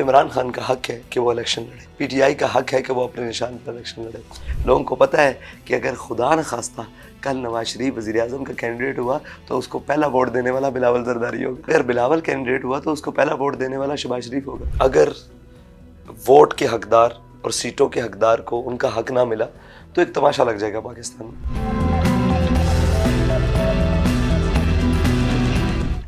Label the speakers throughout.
Speaker 1: इमरान खान का हक है कि वो इलेक्शन लड़े, पीटीआई का हक है कि वो अपने निशान पर इलेक्शन लड़े। लोगों को पता है कि अगर खुदा न खास्ता कल नवाज शरीफ वज़ीर आज़म का कैंडिडेट हुआ तो उसको पहला वोट देने वाला बिलावल जरदारी होगा। अगर बिलावल कैंडिडेट हुआ तो उसको पहला वोट देने वाला शहबाज शरीफ होगा। अगर वोट के हकदार और सीटों के हकदार को उनका हक ना मिला तो एक तमाशा लग जाएगा पाकिस्तान में।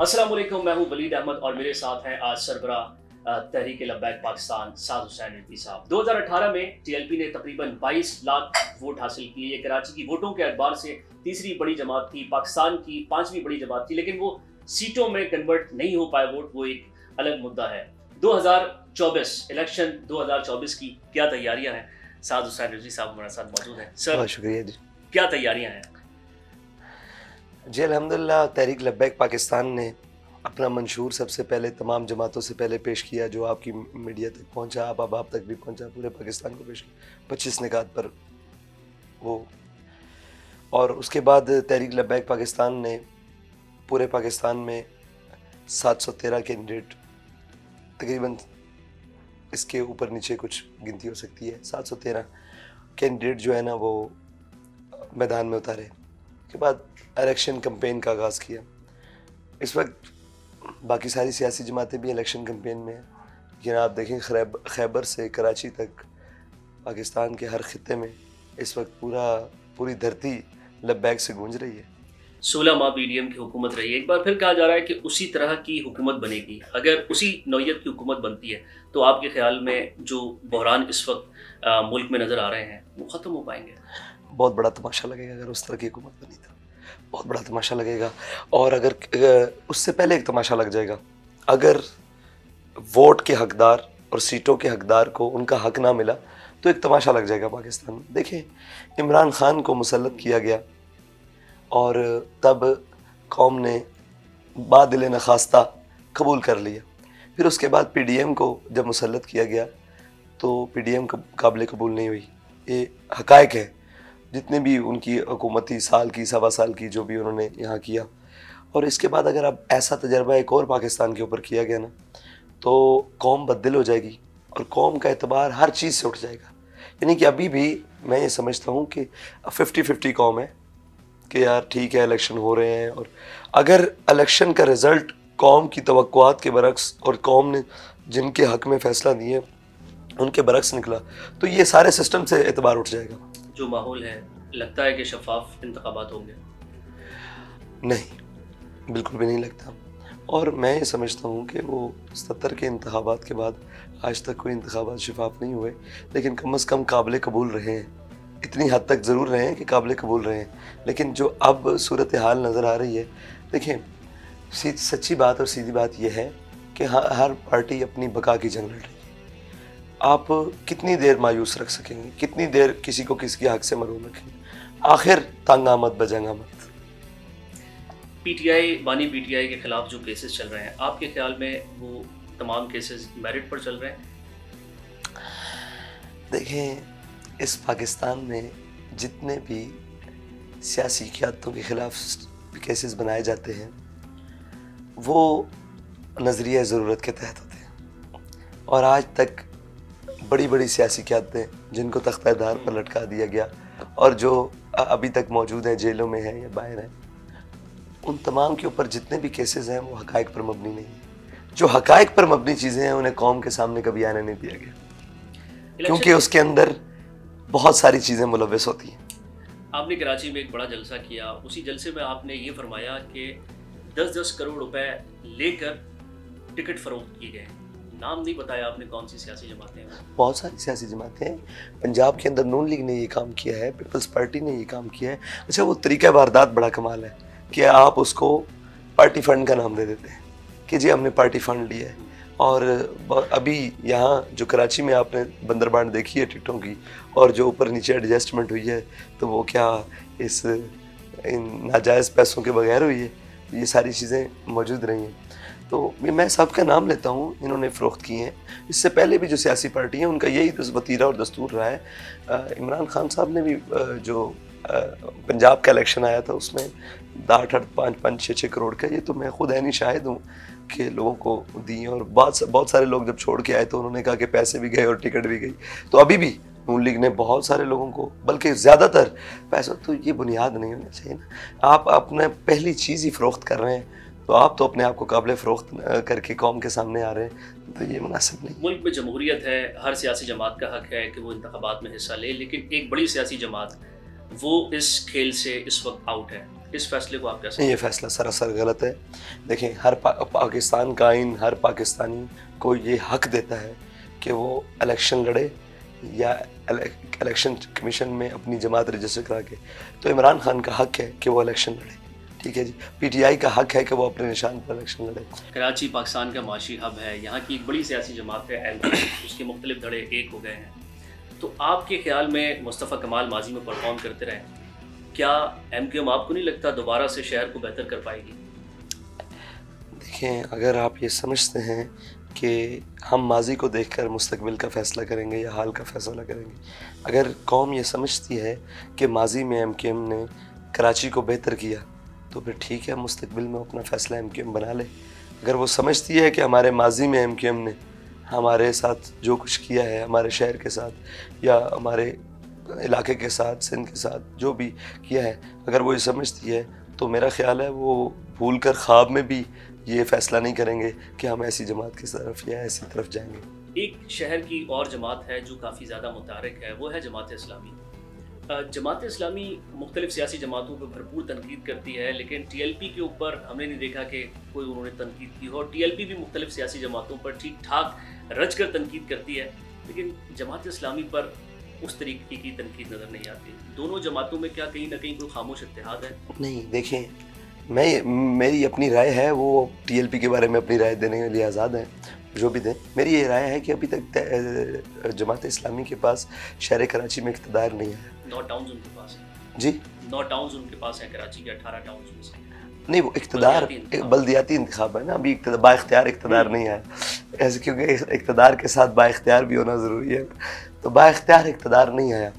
Speaker 2: अस्सलाम वालेकुम, मैं हूं वलीद अहमद और मेरे साथ हैं आज सरबरा तहरीक लब्बैक पाकिस्तान साद हुसैन रिजवी साहब। 2018 में टीएलपी ने तकरीबन 22 लाख वोट हासिल किए। ये कराची की वोटों के एतबार से तीसरी बड़ी जमात थी, पाकिस्तान की 5वीं बड़ी जमात थी, लेकिन वो सीटों में कन्वर्ट नहीं हो पाए वोट, वो एक अलग मुद्दा है। 2024 इलेक्शन 2024 की क्या तैयारियां हैं? साद हुसैन रिजवी साहब हमारे साथ मौजूद हैं। सर
Speaker 1: शुक्रिया जी।
Speaker 2: क्या तैयारियां हैं?
Speaker 1: जी अल्हम्दुलिल्लाह, तहरीक लब्बैक पाकिस्तान ने अपना मंशूर सबसे पहले तमाम जमातों से पहले पेश किया, जो आपकी मीडिया तक पहुंचा, आप तक भी पहुंचा, पूरे पाकिस्तान को पेश किया 25 निकात पर वो। और उसके बाद तहरीक लब्बैक पाकिस्तान ने पूरे पाकिस्तान में 713 कैंडिडेट, तकरीबन इसके ऊपर नीचे कुछ गिनती हो सकती है, 713 कैंडिडेट जो है ना वो मैदान में उतारे। के बाद इलेक्शन कैंपेन का आगाज़ किया। इस वक्त बाकी सारी सियासी जमातें भी इलेक्शन कैंपेन में हैं, लेकिन आप देखें खैबर से कराची तक पाकिस्तान के हर खित्ते में इस वक्त पूरी धरती लब्बैक से गूंज रही है।
Speaker 2: 16 माह पीडीएम की हुकूमत रही है। एक बार फिर कहा जा रहा है कि उसी तरह की हुकूमत बनेगी। अगर उसी नौयत की हुकूमत बनती है तो आपके ख्याल में जो बहरान इस वक्त मुल्क में नज़र आ रहे हैं वो ख़त्म हो पाएंगे?
Speaker 1: बहुत बड़ा तमाशा लगेगा अगर उस तरह की हुकूमत बनी तो, बहुत बड़ा तमाशा लगेगा। और अगर उससे पहले एक तमाशा लग जाएगा, अगर वोट के हकदार और सीटों के हकदार को उनका हक ना मिला तो एक तमाशा लग जाएगा पाकिस्तान में। देखें, इमरान खान को मुसल्लत किया गया और तब कौम ने बादिल नखास्ता कबूल कर लिया। फिर उसके बाद पीडीएम को जब मुसल्लत किया गया तो पीडीएम काबिल कबूल नहीं हुई। ये हकायक है, जितने भी उनकी हुकूमती साल की सवा साल की जो भी उन्होंने यहाँ किया। और इसके बाद अगर अब ऐसा तजर्बा एक और पाकिस्तान के ऊपर किया गया ना तो कौम बददिल हो जाएगी और कौम का एतबार हर चीज़ से उठ जाएगा। यानी कि अभी भी मैं ये समझता हूँ कि 50-50 कौम है कि यार ठीक है इलेक्शन हो रहे हैं, और अगर इलेक्शन का रिज़ल्ट कौम की तवक्कुआत के बरक्स और कौम ने जिनके हक़ में फ़ैसला दिए उनके बरक्स निकला तो ये सारे सिस्टम से एतबार उठ जाएगा।
Speaker 2: जो माहौल है, लगता है कि शफाफ इंतखाबात होंगे?
Speaker 1: नहीं, बिल्कुल भी नहीं लगता। और मैं ये समझता हूँ कि वो 70 के इंतखाबात के बाद आज तक कोई इंतखाबात शफाफ नहीं हुए, लेकिन कम से कम काबिल कबूल रहे हैं। इतनी हद तक ज़रूर रहे हैं कि काबिल कबूल रहे हैं। लेकिन जो अब सूरत हाल नज़र आ रही है, देखें, सच्ची बात और सीधी बात यह है कि हर पार्टी अपनी बका की जंग लड़ रही है। आप कितनी देर मायूस रख सकेंगे, कितनी देर किसी को किसके हक से मरूम रखेंगे? आखिर तंग आमद बजंग आमद।
Speaker 2: पीटीआई, बानी पीटीआई के खिलाफ जो केसेस चल रहे हैं, आपके ख्याल में वो तमाम केसेस मेरिट पर चल रहे हैं?
Speaker 1: देखें, इस पाकिस्तान में जितने भी सियासी क़यादतों के ख़िलाफ़ केसेस बनाए जाते हैं वो नज़रिया ज़रूरत के तहत होते हैं। और आज तक बड़ी बड़ी सियासी क़यादतें जिनको तख्तादार पर लटका दिया गया और जो अभी तक मौजूद हैं, जेलों में हैं या बाहर हैं, उन तमाम के ऊपर जितने भी केसेस हैं वो हक़ाइक़ पर मबनी नहीं है। जो हक़ाइक़ पर मबनी चीज़ें हैं उन्हें कौम के सामने कभी आने नहीं दिया गया, क्योंकि उसके अंदर बहुत सारी चीज़ें मुलव्वस होती हैं।
Speaker 2: आपने कराची में एक बड़ा जलसा किया, उसी जलसे में आपने ये फरमाया कि 10-10 करोड़ रुपए लेकर टिकट फ़रोख्त किए गए। नाम नहीं बताया आपने, कौन सी सियासी जमातें हैं?
Speaker 1: बहुत सारी सियासी जमातें हैं। पंजाब के अंदर नून लीग ने ये काम किया है, पीपल्स पार्टी ने ये काम किया है। अच्छा, वो तरीका वारदात बड़ा कमाल है कि आप उसको पार्टी फ़ंड का नाम दे देते हैं कि जी हमने पार्टी फ़ंड लिया है। और अभी यहाँ जो कराची में आपने बंदरबांट देखी है टिकटों की, और जो ऊपर नीचे एडजस्टमेंट हुई है, तो वो क्या इन नाजायज़ पैसों के बगैर हुई है? ये सारी चीज़ें मौजूद रही हैं। तो मैं सबका नाम लेता हूँ, इन्होंने फ़रोख्त किए हैं। इससे पहले भी जो सियासी पार्टी हैं उनका यही वतीरा और दस्तूर रहा है। इमरान खान साहब ने भी जो पंजाब का इलेक्शन आया था, उसमें 5-5, 6-6 करोड़ का, ये तो मैं खुद ऐनी शाहिद हूँ कि लोगों को दिए। और बहुत सारे लोग जब छोड़ के आए तो उन्होंने कहा कि पैसे भी गए और टिकट भी गई। तो अभी भी नून लीग ने बहुत सारे लोगों को, बल्कि ज़्यादातर पैसा, तो ये बुनियाद नहीं होनी चाहिए ना। आप अपने पहली चीज़ ही फ़रोख्त कर रहे हैं, तो आप तो अपने आप को काबिल फ़रोख्त करके कौम के सामने आ रहे हैं, तो ये मुनासिब नहीं।
Speaker 2: मुल्क में जमहूरियत है, हर सियासी जमात का हक है कि वो इंतखाबात में हिस्सा ले, लेकिन एक बड़ी सियासी जमात वो इस खेल से इस वक्त आउट है। इस फैसले को आप कैसे?
Speaker 1: ये फैसला सरासर गलत है। देखें, हर पाकिस्तान का आइन हर पाकिस्तानी को ये हक देता है कि वो इलेक्शन लड़े या इलेक्शन कमीशन में अपनी जमात रजिस्टर करा के। तो इमरान खान का हक है कि वो इलेक्शन लड़े, ठीक है जी। पीटीआई का हक है कि वो अपने निशान पर इलेक्शन लड़े।
Speaker 2: कराची पाकिस्तान का माशी हब है, यहाँ की एक बड़ी सियासी जमात है एमक्यू, उसके मुख्तलिफ धड़े एक हो गए हैं। तो आपके ख्याल में मुस्तफ़ा कमाल माजी में परफॉर्म करते रहें, क्या एमक्यूएम आपको नहीं लगता दोबारा से शहर को बेहतर कर पाएगी?
Speaker 1: देखें, अगर आप ये समझते हैं कि हम माजी को देखकर मुस्तकबिल का फ़ैसला करेंगे या हाल का फ़ैसला करेंगे, अगर कौम ये समझती है कि माजी में एमक्यूएम ने कराची को बेहतर किया, तो फिर ठीक है, मुस्तकबिल में अपना फ़ैसला एमक्यूएम बना ले। अगर वो समझती है कि हमारे माजी में एमक्यूएम ने हमारे साथ जो कुछ किया है, हमारे शहर के साथ या हमारे इलाके के साथ, सिंध के साथ जो भी किया है, अगर वो ये समझती है, तो मेरा ख़्याल है वो भूल कर ख्वाब में भी ये फ़ैसला नहीं करेंगे कि हम ऐसी जमात की तरफ या ऐसी तरफ जाएंगे।
Speaker 2: एक शहर की और जमात है जो काफ़ी ज़्यादा मुतारिक है, वो है जमात इस्लामी। जमात इस्लामी मुख्तलिफ सियासी जमातों पर भरपूर तनकीद करती है, लेकिन टीएलपी के ऊपर हमने नहीं देखा कि कोई उन्होंने तनकीद की हो। और टीएलपी भी मुख्तलिफ सियासी जमातों पर ठीक ठाक रच कर तनकीद करती है, लेकिन जमात इस्लामी पर उस तरीके की तनकीद नज़र नहीं आती। दोनों जमातों में क्या कहीं ना कहीं कोई खामोश इत्तेहाद है?
Speaker 1: नहीं, देखें, मेरी अपनी राय है, वो टीएलपी के बारे में अपनी राय देने के लिए आज़ाद है, जो भी दें। मेरी ये राय है कि अभी तक जमात इस्लामी के पास शहर कराची में इक़्तिदार नहीं है।
Speaker 2: 9 टाउन्स उनके पास है
Speaker 1: जी,
Speaker 2: 9 टाउन्स उनके पास हैं, कराची के 18 टाउन्स में से।
Speaker 1: नहीं, वो इक़्तिदार बल्दियाती इंतखाब है ना, अभी बाइख्तियार इक़्तिदार नहीं है ऐसे, क्योंकि इक़्तिदार के साथ बाइख्तियार भी होना ज़रूरी है। तो बाइख्तियार इक़्तिदार नहीं आया,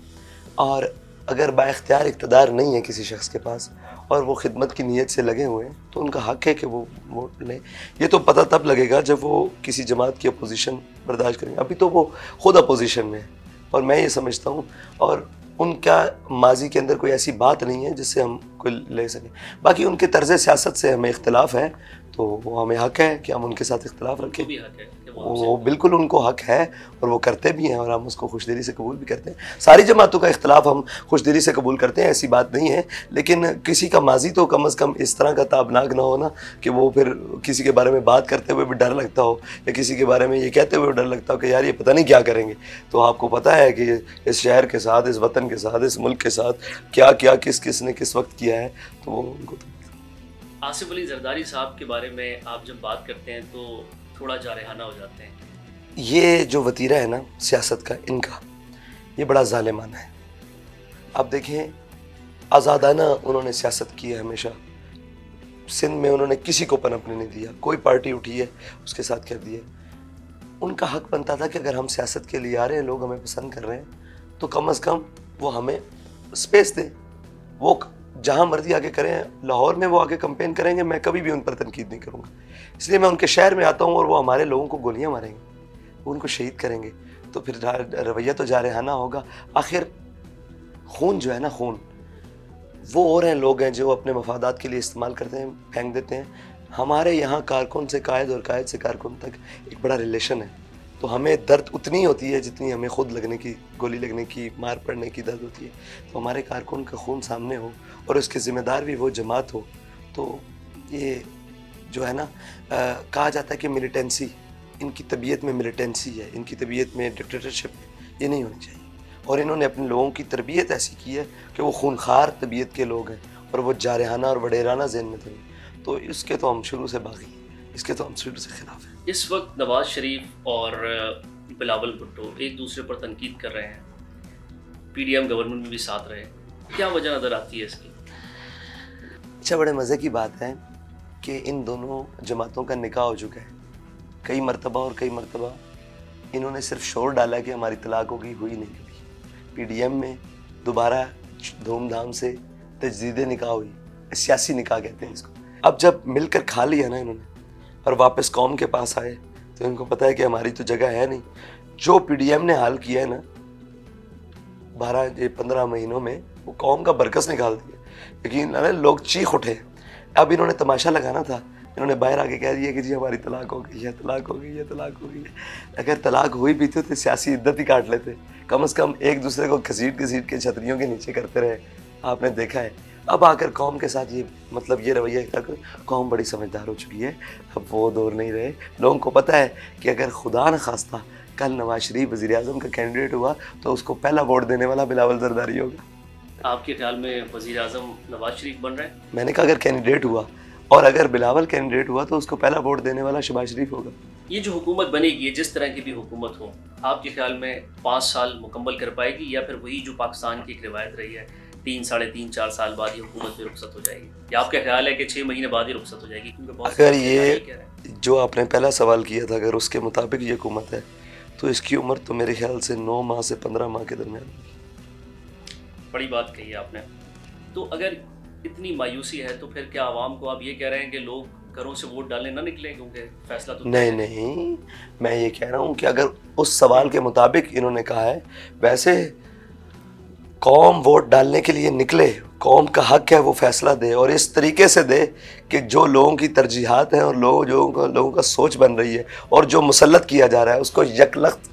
Speaker 1: और अगर बाइख्तियार इक़्तिदार नहीं है किसी शख्स के पास और वो खिदमत की नीयत से लगे हुए हैं, तो उनका हक है कि वो वोट लें। ये तो पता तब लगेगा जब वो किसी जमात की अपोजिशन बर्दाश्त करेंगे। अभी तो वो खुद अपोजिशन में है, और मैं ये समझता हूँ, और उनका माजी के अंदर कोई ऐसी बात नहीं है जिससे हम कोई ले सकें। बाकी उनके तर्ज़ सियासत से हमें इख्तिलाफ है, तो वो हमें हक है कि हम उनके साथ इख्तिलाफ रखें।
Speaker 2: भी हक है कि
Speaker 1: वो बिल्कुल उनको हक है, और वो करते भी हैं, और हम उसको खुशदिली से कबूल भी करते हैं। सारी जमातों का इख्तिलाफ हम खुशदिली से कबूल करते हैं, ऐसी बात नहीं है। लेकिन किसी का माजी तो कम अज़ कम इस तरह का ताबनाक ना हो ना, कि वो फिर किसी के बारे में बात करते हुए भी डर लगता हो, या किसी के बारे में ये कहते हुए डर लगता हो कि यार ये पता नहीं क्या करेंगे। तो आपको पता है कि इस शहर के साथ, इस वतन के साथ, इस मुल्क के साथ क्या क्या किस ने किस वक्त किया है, तो वो उनको
Speaker 2: आसिफ अली जरदारी साहब के बारे में आप जब बात करते हैं तो थोड़ा जारहाना हो जाते हैं।
Speaker 1: ये जो वतीरा है ना सियासत का, इनका ये बड़ा ज़ालिमाना है। आप देखें, आज़ादाना उन्होंने सियासत की है हमेशा। सिंध में उन्होंने किसी को पनपने नहीं दिया, कोई पार्टी उठी है उसके साथ कर दिए। उनका हक बनता था कि अगर हम सियासत के लिए आ रहे हैं, लोग हमें पसंद कर रहे हैं, तो कम अज़ कम वो हमें स्पेस दें। वो जहाँ मर्जी आके करें, लाहौर में वो आके कंपेन करेंगे, मैं कभी भी उन पर तनकीद नहीं करूँगा। इसलिए मैं उनके शहर में आता हूँ और वो हमारे लोगों को गोलियाँ मारेंगे, वो उनको शहीद करेंगे, तो फिर रवैया तो जारहाना होगा। आखिर खून जो है ना, खून वो और हैं लोग हैं जो अपने मफादात के लिए इस्तेमाल करते हैं, फेंक देते हैं। हमारे यहाँ कारकुन से कायद और कायद से कारकुन तक एक बड़ा रिलेशन है, तो हमें दर्द उतनी होती है जितनी हमें खुद लगने की, गोली लगने की, मार पड़ने की दर्द होती है। तो हमारे कारकुन का खून सामने हो और उसके ज़िम्मेदार भी वो जमात हो, तो ये जो है ना, कहा जाता है कि मिलिटेंसी, इनकी तबीयत में मिलिटेंसी है, इनकी तबीयत में डिक्टेटरशिप है, ये नहीं होनी चाहिए। और इन्होंने अपने लोगों की तरबियत ऐसी की है कि वो खूनखार तबीयत के लोग हैं, और वो जारहाना और वडेराना ज़हन में थे। तो इसके तो हम शुरू से बागी हैं, इसके तो हम शुरू से खिलाफ हैं।
Speaker 2: इस वक्त नवाज शरीफ और बिलावल भुट्टो एक दूसरे पर तनकीद कर रहे हैं, पीडीएम गवर्नमेंट में भी साथ रहे, क्या वजह नज़र आती है इसकी?
Speaker 1: अच्छा, बड़े मज़े की बात है कि इन दोनों जमातों का निकाह हो चुका है कई मरतबा, और कई मरतबा इन्होंने सिर्फ शोर डाला कि हमारी तलाक होगी, हुई नहीं कभी। पीडीएम में दोबारा धूमधाम से तजदीद निकाह हुई, सियासी निकाह कहते हैं इसको। अब जब मिलकर खा लिया ना इन्होंने और वापस कौम के पास आए तो इनको पता है कि हमारी तो जगह है नहीं। जो पीडीएम ने हाल किया है ना 12-15 महीनों में, वो कौम का बरकस निकाल दिया। यकीन ना लोग चीख उठे। अब इन्होंने तमाशा लगाना था, इन्होंने बाहर आके कह दिया कि जी हमारी तलाक हो गई है, तलाक हो गई है, तलाक हो गई है। अगर तलाक हुई भी तो सियासी इद्दत ही काट लेते, कम से कम एक दूसरे को घसीट घसीट के छतरियों के नीचे करते रहे। आपने देखा है अब आकर कौम के साथ ये मतलब ये रवैया तक कौम बड़ी समझदार हो चुकी है। अब वो दौर नहीं रहे। लोगों को पता है कि अगर खुदा न खास्ता कल नवाज शरीफ वज़ीर आज़म का कैंडिडेट हुआ तो उसको पहला वोट देने वाला बिलावल जरदारी होगा।
Speaker 2: आपके ख्याल में वज़ीर आज़म नवाज शरीफ बन रहे हैं?
Speaker 1: मैंने कहा अगर कैंडिडेट हुआ, और अगर बिलावल कैंडिडेट हुआ तो उसको पहला वोट देने वाला शहबाज शरीफ होगा।
Speaker 2: ये जो हुकूमत बनेगी, जिस तरह की भी हुकूमत हो, आपके ख्याल में 5 साल मुकम्मल कर पाएगी या फिर वही जो पाकिस्तान की एक रिवायत रही है 3, साढ़े 3, 4 साल बाद ये हुकूमत में रुखसत हो जाएगी, या आपका ख्याल है कि 6 महीने बाद ही रुखसत हो जाएगी? क्योंकि बहुत
Speaker 1: अगर ये जो आपने पहला सवाल किया था, अगर उसके मुताबिक ये हुकूमत है तो इसकी उम्र तो मेरे ख्याल से 9 माह से 15 माह के दरमियान।
Speaker 2: बड़ी बात कही आपने। तो अगर इतनी मायूसी है तो फिर क्या आवाम को आप ये कह रहे हैं कि लोग घरों से वोट डालने ना निकलें, क्योंकि फैसला तो
Speaker 1: नहीं, मैं ये कह रहा हूँ कि अगर उस सवाल के मुताबिक इन्होंने कहा है, वैसे कौम वोट डालने के लिए निकले, कौम का हक है वो फैसला दे, और इस तरीके से दे कि जो लोगों की तरजीहात हैं और लोगों का सोच बन रही है और जो मुसल्लत किया जा रहा है उसको यकलख्त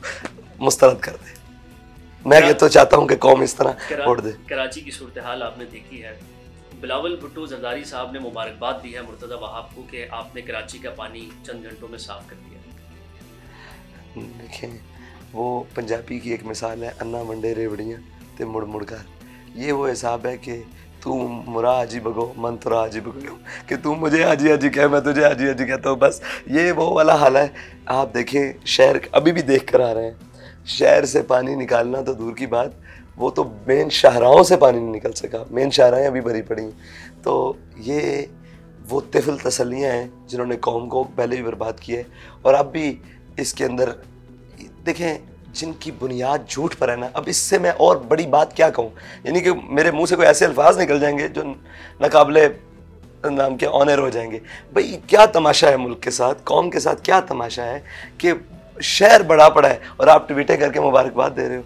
Speaker 1: मुस्तरद कर दे। मैं ये तो चाहता हूँ कि कौम इस तरह वोट दे।
Speaker 2: कराची की सूरत हाल आपने देखी है। बिलावल भुट्टो जरदारी साहब ने मुबारकबाद दी है मुर्तज़ा वहाब को कि आपने कराची का पानी चंद घंटों में साफ कर दिया।
Speaker 1: देखें, वो पंजाबी की एक मिसाल है, अन्ना मंडे रेवड़ियाँ ते मुड़ मुड़ कर। ये वो हिसाब है कि तू मुरा हाजी बगो मन तुरा हाजी बगो, कि तू मुझे हाजी हाजी कह मैं तुझे हाजी हाजी कहता हूँ। बस ये वो वाला हाल है। आप देखें शहर अभी भी देख कर आ रहे हैं, शहर से पानी निकालना तो दूर की बात, वो तो मेन शाहराहों से पानी नहीं निकल सका, मेन शाहराहें अभी भरी पड़ी। तो ये वो तिफल तसल्लियाँ हैं जिन्होंने कौम को पहले भी बर्बाद किया है और अब भी इसके अंदर देखें जिनकी बुनियाद झूठ पर है ना। अब इससे मैं और बड़ी बात क्या कहूँ, यानी कि मेरे मुंह से कोई ऐसे अल्फाज निकल जाएंगे जो नाकाबिले नाम के ऑनर हो जाएंगे। भाई क्या तमाशा है मुल्क के साथ, कौम के साथ क्या तमाशा है कि शहर बड़ा पड़ा है और आप ट्वीटें करके मुबारकबाद दे रहे हो।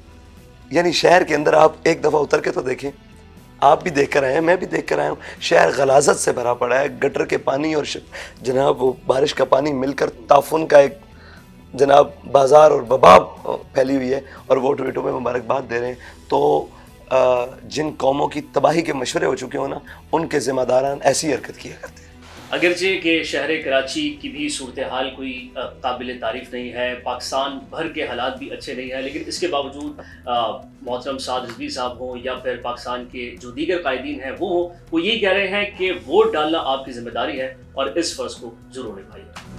Speaker 1: यानी शहर के अंदर आप एक दफ़ा उतर के तो देखें, आप भी देख कर आए हैं, मैं भी देख कर आया हूँ, शहर गलाजत से भरा पड़ा है। गटर के पानी और जनाब वो बारिश का पानी मिलकर ताफुन का एक जनाब बाज़ार और वबा फैली हुई है, और वो ट्वीटों में मुबारकबाद दे रहे हैं। तो जिन कौमों की तबाही के मशवरे हो चुके हो ना, उनके ज़िम्मेदारान ऐसी हरकत किया करते हैं।
Speaker 2: अगरचे कि शहर कराची की भी सूरत हाल कोई काबिल तारीफ़ नहीं है, पाकिस्तान भर के हालात भी अच्छे नहीं हैं, लेकिन इसके बावजूद मोहतरम साद रिजवी साहब हों या फिर पाकिस्तान के जो दीगर कायदीन हैं वो यही कह रहे हैं कि वोट डालना आपकी ज़िम्मेदारी है और इस फ़र्ज़ को ज़रूर निभाइए।